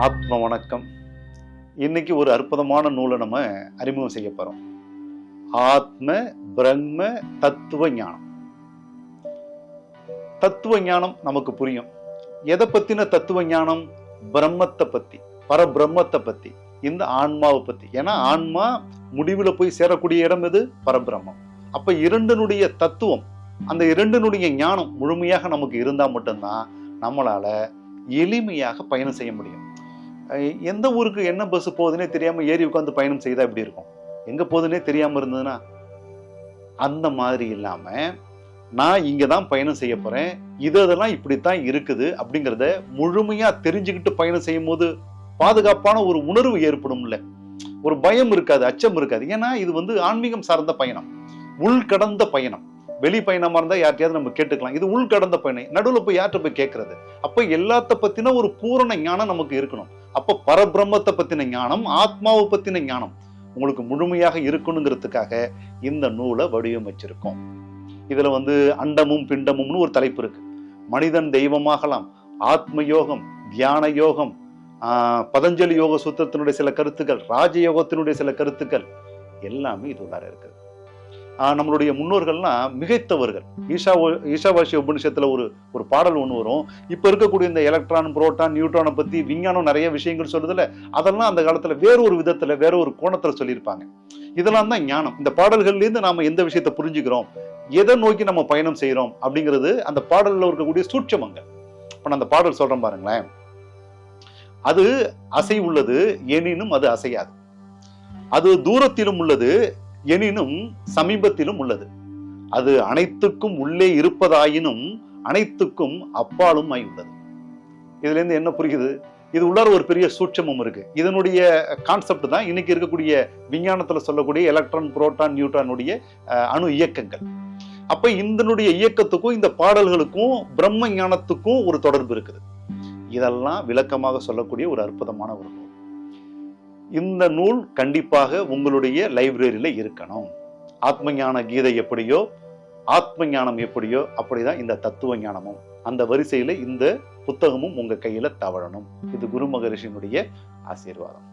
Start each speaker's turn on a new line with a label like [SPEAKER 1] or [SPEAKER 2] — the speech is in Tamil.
[SPEAKER 1] ஆத்ம வணக்கம். இன்னைக்கு ஒரு அற்புதமான நூலை நம்ம அறிமுகம் செய்ய போறோம். ஆத்ம பிரம்ம தத்துவ ஞானம். தத்துவ ஞானம் நமக்கு புரியும். எதை பத்தின தத்துவ ஞானம்? பிரம்மத்தை பத்தி, பரபிரம்மத்தை பத்தி, இந்த ஆன்மாவை பத்தி. ஏன்னா ஆன்மா முடிவுல போய் சேரக்கூடிய இடம் எது? பரபிரம்மம். அப்ப இரண்டினுடைய தத்துவம், அந்த இரண்டினுடைய ஞானம் முழுமையாக நமக்கு இருந்தா மட்டும்தான் நம்மளால எளிமையாக பயணம் செய்ய முடியும். எந்த ஊருக்கு என்ன பஸ் போகுதுன்னே தெரியாம ஏறி உட்காந்து பயணம் செய்தா எப்படி இருக்கும்? எங்க போகுதுன்னே தெரியாம இருந்ததுன்னா, அந்த மாதிரி இல்லாம நான் இங்கதான் பயணம் செய்ய போறேன், இதெல்லாம் இப்படித்தான் இருக்குது அப்படிங்கிறத முழுமையா தெரிஞ்சுக்கிட்டு பயணம் செய்யும் போது பாதுகாப்பான ஒரு உணர்வு ஏற்படும்ல, ஒரு பயம் இருக்காது, அச்சம் இருக்காது. ஏன்னா இது ஆன்மீகம் சார்ந்த பயணம், உள்கடந்த பயணம். வெளி பயணமா இருந்தா யார்ட்டையாவது நம்ம கேட்டுக்கலாம். இது உள்கடந்த பயணம். நடுவில் போய் யார்கிட்ட போய் கேட்கறது? அப்ப எல்லாத்த பத்தின ஒரு பூரண ஞானம் நமக்கு இருக்கணும். அப்ப பரபிரம்மத்தை பத்தின ஞானம், ஆத்மாவை பத்தின ஞானம் உங்களுக்கு முழுமையாக இருக்கணுங்கிறதுக்காக இந்த நூலை வடிவமைச்சிருக்கோம். இதுல அண்டமும் பிண்டமும்னு ஒரு தலைப்பு இருக்கு. மனிதன் தெய்வமாகலாம், ஆத்ம யோகம், தியான யோகம், பதஞ்சலி யோக சூத்திரத்தினுடைய சில கருத்துக்கள், ராஜயோகத்தினுடைய சில கருத்துக்கள் எல்லாமே இது உள்ளார இருக்குது. நம்மளுடைய முன்னோர்கள்லாம் மிகைத்தவர்கள். ஈஷாவாசிய உபநிஷத்துல ஒரு பாடல் ஒண்ணு வரும். இப்ப இருக்கக்கூடிய இந்த எலக்ட்ரான், புரோட்டான், நியூட்ரானை பத்தி விஞ்ஞானம் நிறைய விஷயங்கள் சொல்றதுல அதெல்லாம் அந்த காலத்துல வேற ஒரு விதத்துல, வேற ஒரு கோணத்துல சொல்லியிருப்பாங்க. இதெல்லாம் தான் ஞானம். இந்த பாடல்கள்ல இருந்து நாம எந்த விஷயத்தை புரிஞ்சுக்கிறோம், எதை நோக்கி நம்ம பயணம் செய்யறோம் அப்படிங்கிறது அந்த பாடல்ல இருக்கக்கூடிய சூட்சமங்கள். இப்ப நான் அந்த பாடல் சொல்றேன் பாருங்களேன். அது அசை உள்ளது, எனினும் அது அசையாது. அது தூரத்திலும் உள்ளது, எனினும் சமீபத்திலும் உள்ளது. அது அனைத்துக்கும் உள்ளே இருப்பதாயினும் அனைத்துக்கும் அப்பாலும் உள்ளது. இதுல இருந்து என்ன புரியுது? இது உள்ளார ஒரு பெரிய சூட்சமம் இருக்கு. இதனுடைய கான்செப்ட் தான் இன்னைக்கு இருக்கக்கூடிய விஞ்ஞானத்துல சொல்லக்கூடிய எலக்ட்ரான், புரோட்டான், நியூட்ரானுடைய அணு இயக்கங்கள். அப்ப இதனுடைய இயக்கத்துக்கும் இந்த பாடல்களுக்கும் பிரம்ம ஞானத்துக்கும் ஒரு தொடர்பு இருக்குது. இதெல்லாம் விளக்கமாக சொல்லக்கூடிய ஒரு அற்புதமான ஒரு நூல். இந்த நூல் கண்டிப்பாக உங்களுடைய லைப்ரரியில இருக்கணும். ஆத்ம ஞான கீதை எப்படியோ, ஆத்ம ஞானம் எப்படியோ அப்படிதான் இந்த தத்துவ ஞானமும். அந்த வரிசையில இந்த புத்தகமும் உங்க கையில தவழணும். இது குரு மகரிஷியினுடைய ஆசீர்வாதம்.